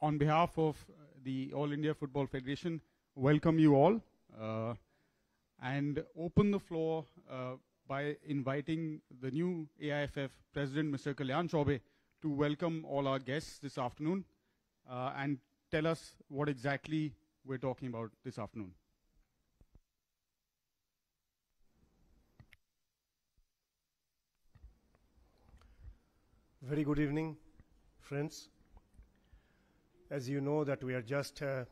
on behalf of the All India Football Federation, welcome you all and open the floor by inviting the new AIFF President, Mr. Kalyan Chaubey, to welcome all our guests this afternoon and tell us what exactly we're talking about this afternoon. Very good evening, friends. As you know that we are just a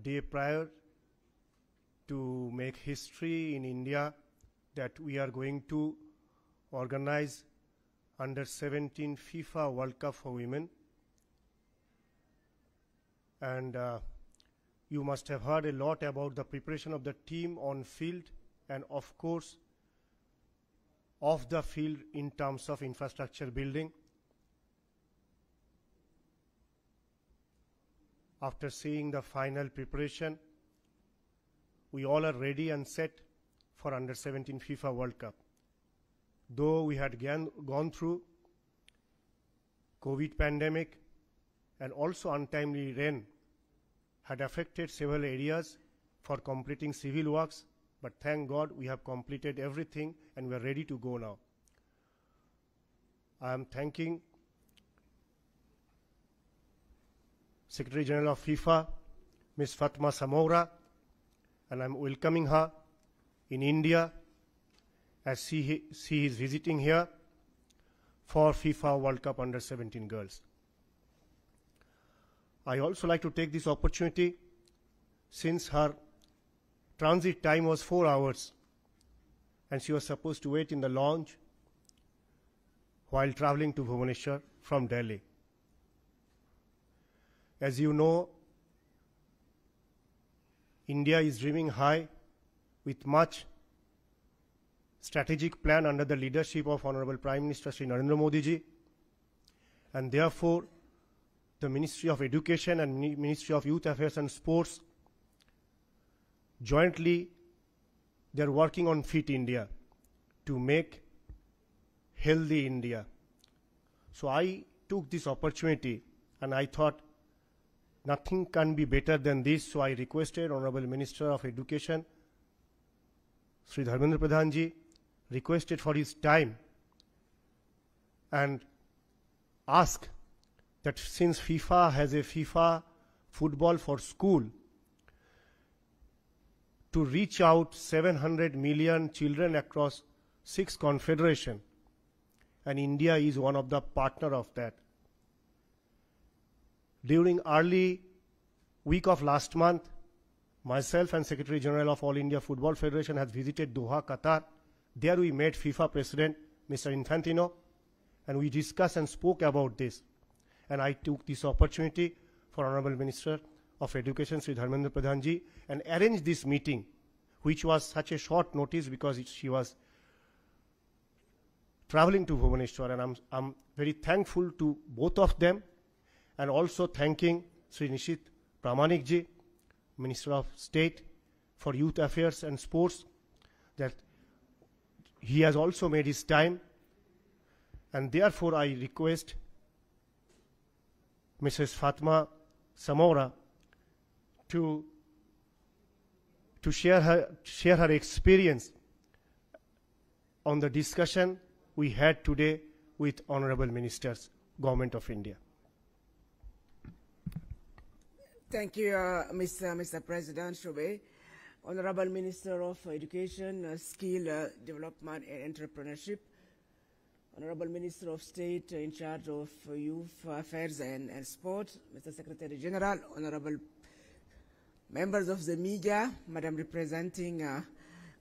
day prior to make history in India, that we are going to organize Under-17 FIFA World Cup for women. And you must have heard a lot about the preparation of the team on field and of course off the field in terms of infrastructure building. After seeing the final preparation, we all are ready and set for Under-17 FIFA World Cup. Though we had gone through COVID pandemic and also untimely rain had affected several areas for completing civil works, but thank God we have completed everything and we are ready to go now. I am thanking Secretary General of FIFA, Ms. Fatma Samoura, and I'm welcoming her in India as she is visiting here for FIFA World Cup Under-17 girls. I also like to take this opportunity, since her transit time was 4 hours and she was supposed to wait in the lounge while traveling to Bhubaneswar from Delhi. As you know, India is dreaming high with much strategic plan under the leadership of Honorable Prime Minister Shri Dharmendra Modi ji, and therefore the Ministry of Education and Ministry of Youth Affairs and Sports jointly they are working on Fit India to make healthy India. So I took this opportunity and I thought nothing can be better than this, so I requested Honorable Minister of Education Shri Dharmendra Pradhan ji, requested for his time and asked that since FIFA has a FIFA football for school, to reach out 700 million children across 6 confederations, and India is one of the partner of that. During early week of last month, myself and Secretary General of All India Football Federation has visited Doha, Qatar. There we met FIFA President, Mr. Infantino, and we discussed and spoke about this. And I took this opportunity for Honorable Minister of Education, Shri Dharmendra Pradhan ji, and arranged this meeting, which was such a short notice because she was traveling to Bhubaneswar, and I'm very thankful to both of them, and also thanking Shri Nishit Pramanik ji, Minister of State for Youth Affairs and Sports, that he has also made his time, and therefore I request Mrs. Fatma Samoura to share her experience on the discussion we had today with Honorable Ministers, Government of India. Thank you, Mr. President Chaubey. Honorable Minister of Education, Skill Development and Entrepreneurship, Honorable Minister of State in charge of Youth Affairs and Sport, Mr. Secretary General, Honorable members of the media, Madam representing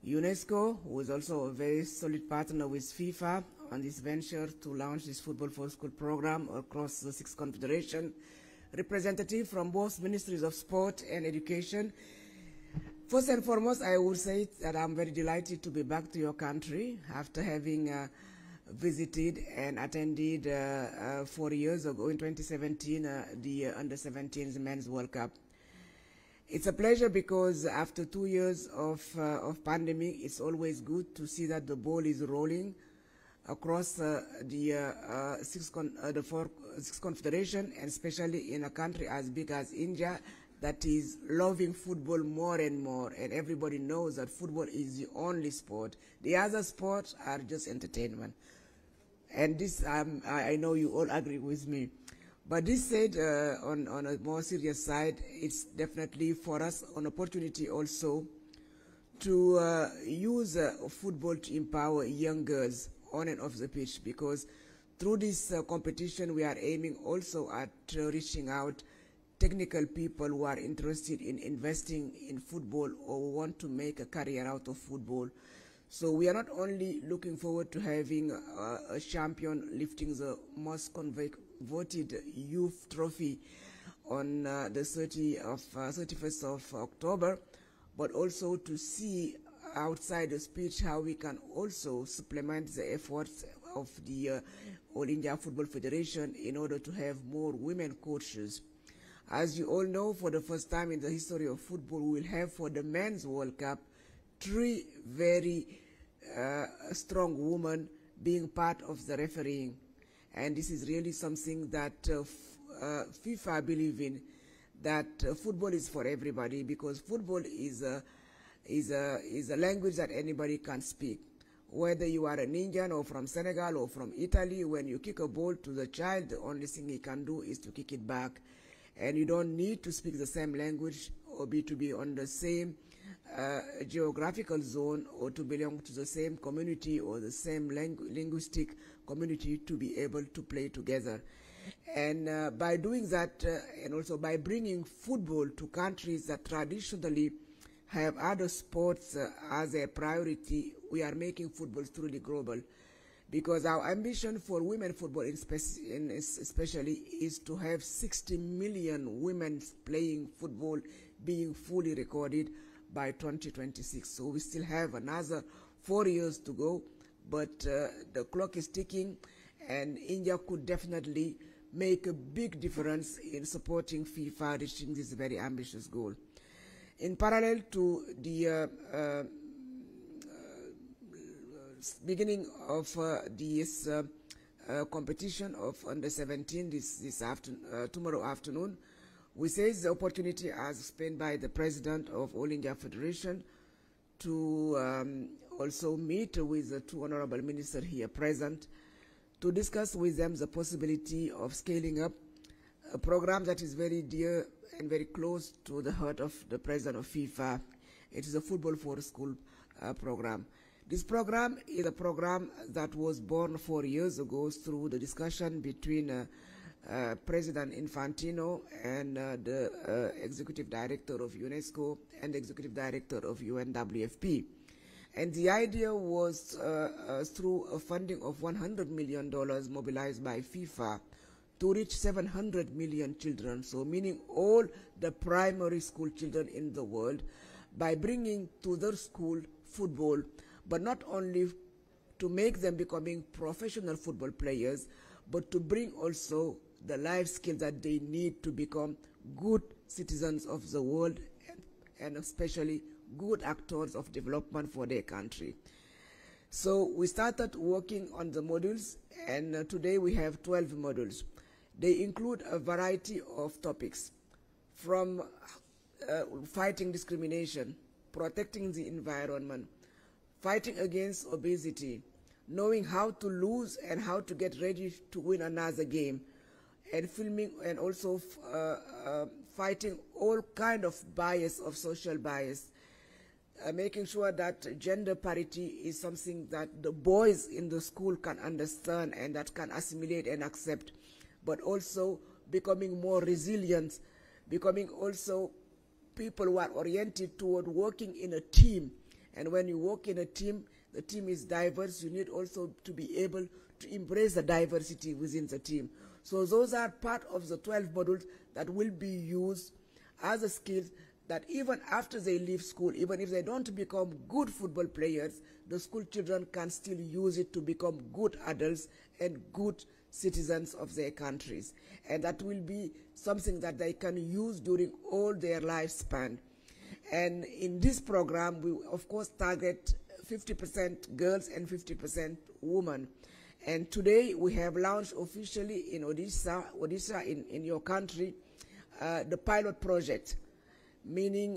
UNESCO, who is also a very solid partner with FIFA on this venture to launch this Football for School program across the 6 confederations, representative from both Ministries of Sport and Education. First and foremost, I would say that I'm very delighted to be back to your country after having visited and attended 4 years ago in 2017 the Under-17 Men's World Cup. It's a pleasure because after 2 years of pandemic, it's always good to see that the ball is rolling across the confederation, and especially in a country as big as India that is loving football more and more, and everybody knows that football is the only sport. The other sports are just entertainment. And this, I know you all agree with me. But this said, on a more serious side, it's definitely for us an opportunity also to use football to empower young girls on and off the pitch, because through this competition we are aiming also at reaching out technical people who are interested in investing in football or want to make a career out of football. So we are not only looking forward to having a champion lifting the most voted youth trophy on the 31st of October, but also to see outside the pitch how we can also supplement the efforts of the All India Football Federation in order to have more women coaches. As you all know, for the first time in the history of football, we will have for the Men's World Cup 3 very strong women being part of the refereeing. And this is really something that FIFA believe in, that football is for everybody, because football is a language that anybody can speak. Whether you are an Indian or from Senegal or from Italy, when you kick a ball to the child, the only thing he can do is to kick it back. And you don't need to speak the same language or to be on the same geographical zone or to belong to the same community or the same linguistic community to be able to play together. And by doing that, and also by bringing football to countries that traditionally have other sports as a priority, we are making football truly global. Because our ambition for women football especially is to have 60 million women playing football being fully recorded by 2026. So we still have another 4 years to go, but the clock is ticking, and India could definitely make a big difference in supporting FIFA reaching this very ambitious goal. In parallel to the beginning of this competition of under 17 tomorrow afternoon, we seize the opportunity as spent by the President of All India Federation to also meet with the 2 honorable ministers here present to discuss with them the possibility of scaling up a program that is very dear and very close to the heart of the President of FIFA. It is a Football for School program. This program is a program that was born 4 years ago through the discussion between President Infantino and the Executive Director of UNESCO and the Executive Director of UNWFP. And the idea was through a funding of $100 million mobilized by FIFA to reach 700 million children, so meaning all the primary school children in the world, by bringing to their school football, but not only to make them becoming professional football players, but to bring also the life skills that they need to become good citizens of the world, and especially good actors of development for their country. So we started working on the modules, and today we have 12 modules. They include a variety of topics, from fighting discrimination, protecting the environment, fighting against obesity, knowing how to lose and how to get ready to win another game, and filming, and also fighting all kind of bias, of social bias, making sure that gender parity is something that the boys in the school can understand and that can assimilate and accept, but also becoming more resilient, becoming also people who are oriented toward working in a team. And when you work in a team, the team is diverse. You need also to be able to embrace the diversity within the team. So those are part of the 12 modules that will be used as a skill that even after they leave school, even if they don't become good football players, the school children can still use it to become good adults and good citizens of their countries. And that will be something that they can use during all their lifespan. And in this program, we of course target 50% girls and 50% women. And today we have launched officially in Odisha in your country, the pilot project, meaning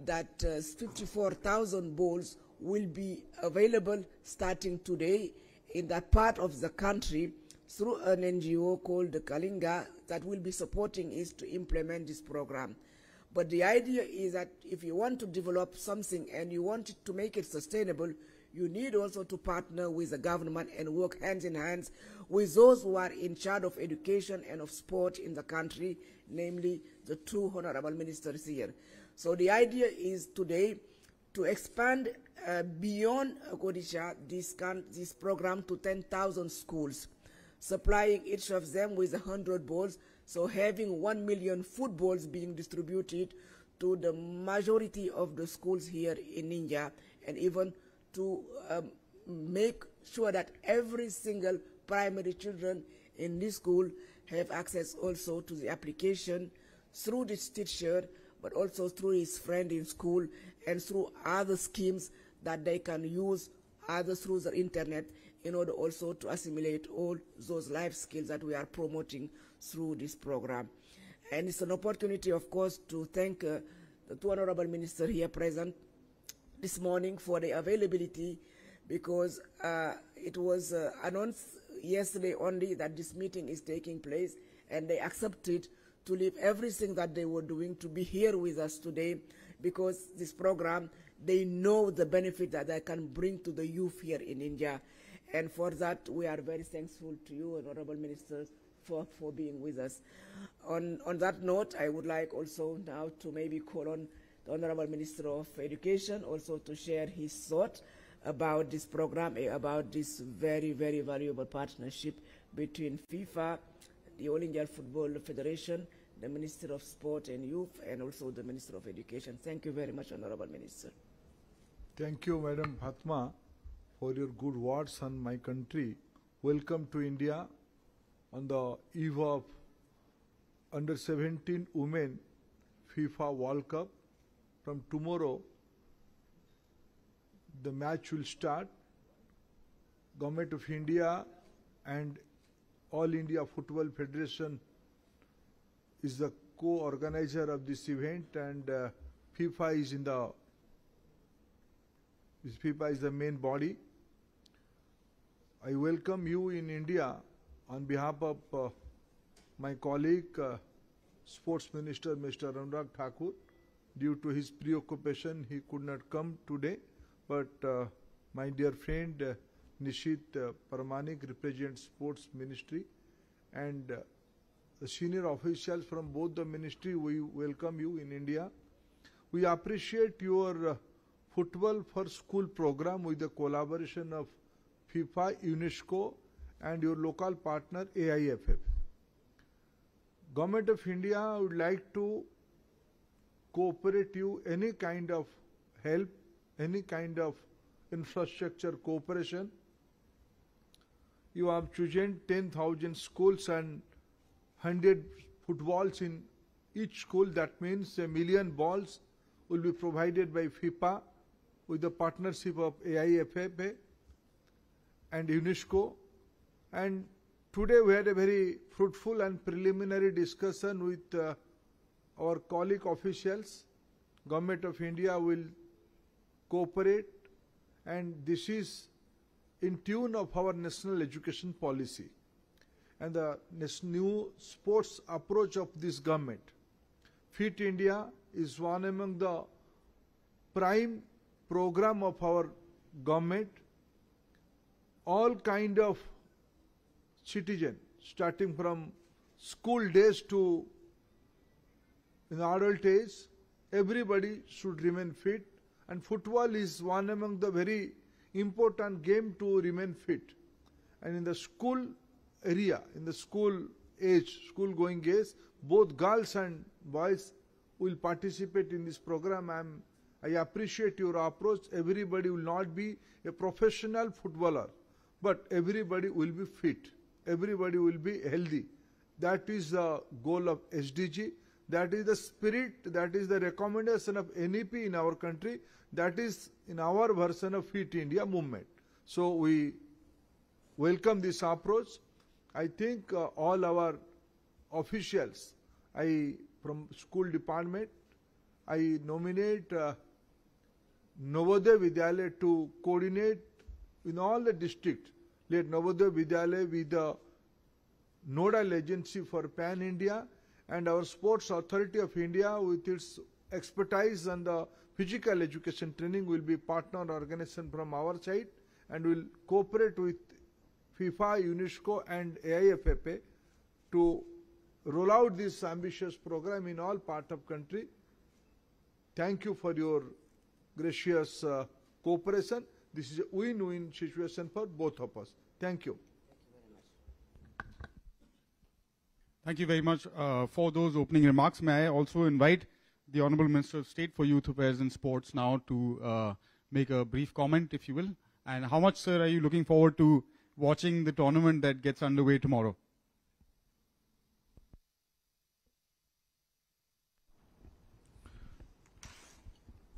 that 54,000 balls will be available starting today in that part of the country through an NGO called the Kalinga that will be supporting us to implement this program. But the idea is that if you want to develop something and you want to make it sustainable, you need also to partner with the government and work hands in hands with those who are in charge of education and of sport in the country, namely the two honorable ministers here. So the idea is today to expand beyond Odisha this program to 10,000 schools, supplying each of them with 100 balls, so having 1 million footballs being distributed to the majority of the schools here in India, and even to make sure that every single primary children in this school have access also to the application through this teacher, but also through his friend in school and through other schemes that they can use either through the internet in order also to assimilate all those life skills that we are promoting through this program. And it's an opportunity, of course, to thank the two honorable ministers here present this morning for the availability, because it was announced yesterday only that this meeting is taking place, and they accepted to leave everything that they were doing to be here with us today, because this program, they know the benefit that they can bring to the youth here in India. And for that, we are very thankful to you, honorable ministers, for being with us. On that note, I would like also now to maybe call on the Honorable Minister of Education also to share his thought about this program, about this very, very valuable partnership between FIFA, the All India Football Federation, the Minister of Sport and Youth, and also the Minister of Education. Thank you very much, Honorable Minister. Thank you, Madam Fatma, for your good words on my country. Welcome to India on the eve of Under-17 Women FIFA World Cup. From tomorrow, the match will start. Government of India and All India Football Federation is the co-organizer of this event, and FIFA is the main body. I welcome you in India on behalf of my colleague, Sports Minister Mr. Anurag Thakur. Due to his preoccupation, he could not come today, but my dear friend Nishit Paramanik represents Sports Ministry, and the senior officials from both the ministry, we welcome you in India. We appreciate your Football for School program with the collaboration of FIFA, UNESCO, and your local partner AIFF. Government of India would like to cooperate you any kind of help, any kind of infrastructure cooperation. You have chosen 10,000 schools and 100 footballs in each school. That means 1 million balls will be provided by FIFA with the partnership of AIFF and UNESCO. And today we had a very fruitful and preliminary discussion with our colleague officials. Government of India will cooperate, and this is in tune of our national education policy and the new sports approach of this government. Fit India is one among the prime program of our government. All kind of citizen, starting from school days to in adult age, everybody should remain fit, and football is one among the very important game to remain fit. And in the school area, in the school going age, both girls and boys will participate in this program. I appreciate your approach. Everybody will not be a professional footballer, but everybody will be fit. Everybody will be healthy. That is the goal of SDG. That is the spirit, that is the recommendation of NEP in our country. That is in our version of Fit India movement. So we welcome this approach. I think all our officials, from school department, I nominate Navodaya Vidyalaya to coordinate in all the districts. Let Navodaya Vidyalaya be the nodal agency for Pan India, and our Sports Authority of India with its expertise and the physical education training will be partner organization from our side, and will cooperate with FIFA, UNESCO and AIFFA to roll out this ambitious program in all parts of country. Thank you for your gracious cooperation. This is a win-win situation for both of us. Thank you. Thank you very much for those opening remarks. May I also invite the Honorable Minister of State for Youth Affairs and Sports now to make a brief comment, if you will. And how much, sir, are you looking forward to watching the tournament that gets underway tomorrow?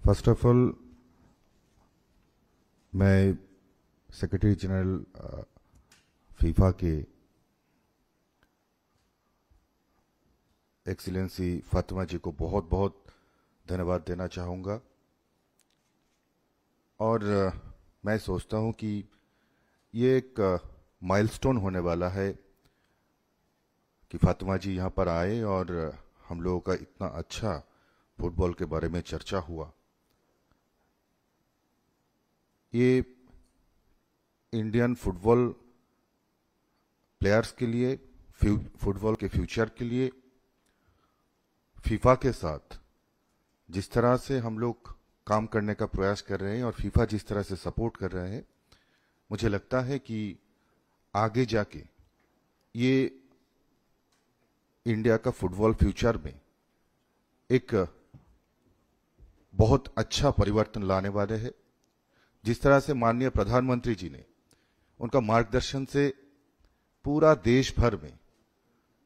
First of all, मैं secretary general FIFA के excellency Fatima जी को बहुत बहुत धन्यवाद देना चाहूँगा। और मैं सोचता हूँ कि ये एक माइलस्टोन होने वाला है कि फातिमा जी यहाँ पर आए और हम लोगों का इतना अच्छा फुटबॉल के बारे में चर्चा हुआ। ये इंडियन फुटबॉल प्लेयर्स के लिए, फुटबॉल के फ्यूचर के लिए फीफा के साथ जिस तरह से हम लोग काम करने का प्रयास कर रहे हैं और फीफा जिस तरह से सपोर्ट कर रहे हैं, मुझे लगता है कि आगे जाके ये इंडिया का फुटबॉल फ्यूचर में एक बहुत अच्छा परिवर्तन लाने वाले हैं। जिस तरह से माननीय प्रधानमंत्री जी ने उनका मार्गदर्शन से पूरा देश भर में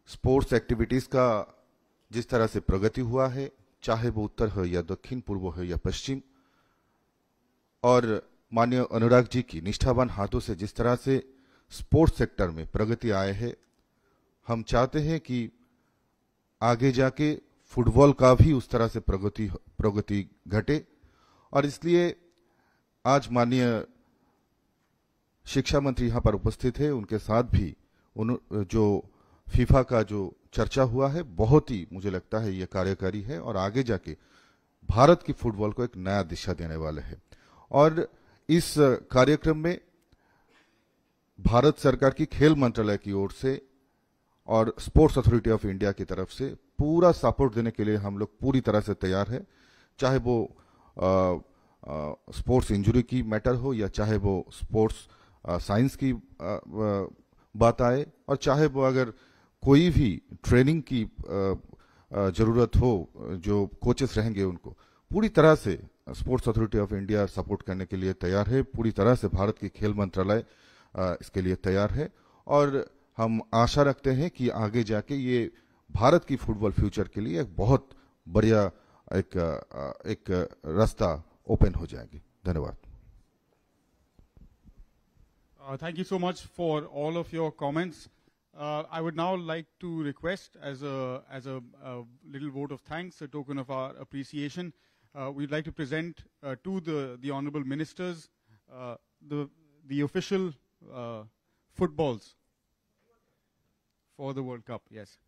स्पोर्ट्स एक्टिविटीज का जिस तरह से प्रगति हुआ है, चाहे वो उत्तर हो या दक्षिण, पूर्व हो या पश्चिम, और माननीय अनुराग जी की निष्ठावान हाथों से जिस तरह से स्पोर्ट्स सेक्टर में प्रगति आए है, हम चाहते हैं कि आगे जाके फुटबॉल का भी उस तरह से प्रगति घटे। और इसलिए आज माननीय शिक्षा मंत्री यहां पर उपस्थित है, उनके साथ भी जो फीफा का जो चर्चा हुआ है, बहुत ही मुझे लगता है ये कार्यकारी है और आगे जाके भारत की फुटबॉल को एक नया दिशा देने वाले हैं। और इस कार्यक्रम में भारत सरकार की खेल मंत्रालय की ओर से और स्पोर्ट्स अथॉरिटी ऑफ इंडिया की तरफ से पूरा सपोर्ट देने के लिए हम लोग पूरी तरह से तैयार है। चाहे वो स्पोर्ट्स इंजरी की मैटर हो या चाहे वो स्पोर्ट्स साइंस की बात आए, और चाहे वो अगर कोई भी ट्रेनिंग की जरूरत हो, जो कोचेस रहेंगे उनको पूरी तरह से sports authority of India support करने के लिए तैयार है। पूरी तरह से भारत की खेल मंत्रालय इसके लिए तैयार है और हम आशा रखते हैं कि आगे जाके ये भारत की फुटबॉल फ्यूचर के लिए एक बहुत बढ़िया एक रास्ता ओपन हो जाएगी। धन्यवाद। Thank you so much for all of your comments. I would now like to request, as a little vote of thanks, a token of our appreciation, we'd like to present to the honourable ministers the official footballs for the World Cup. Yes.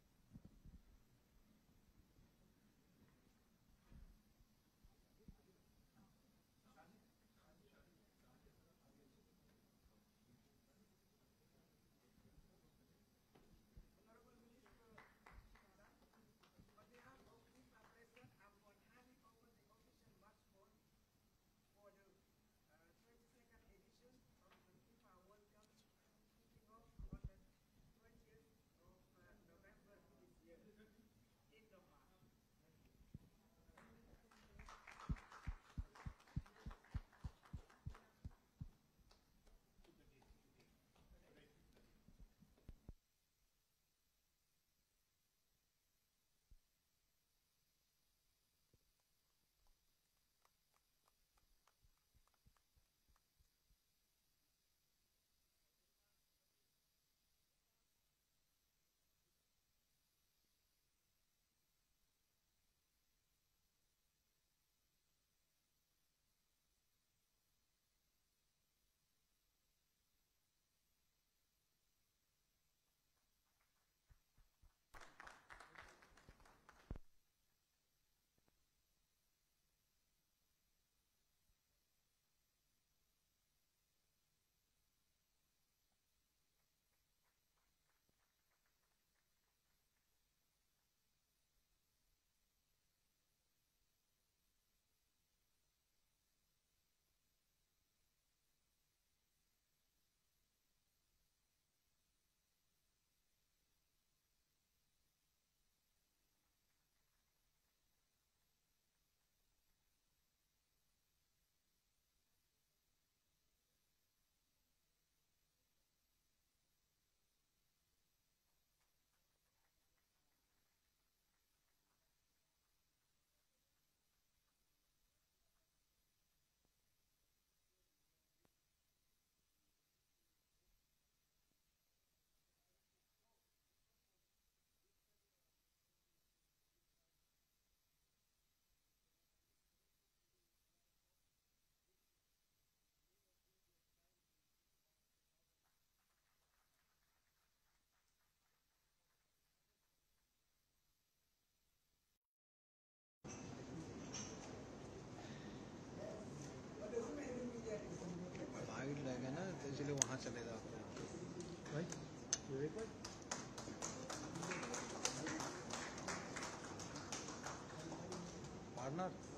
Partner.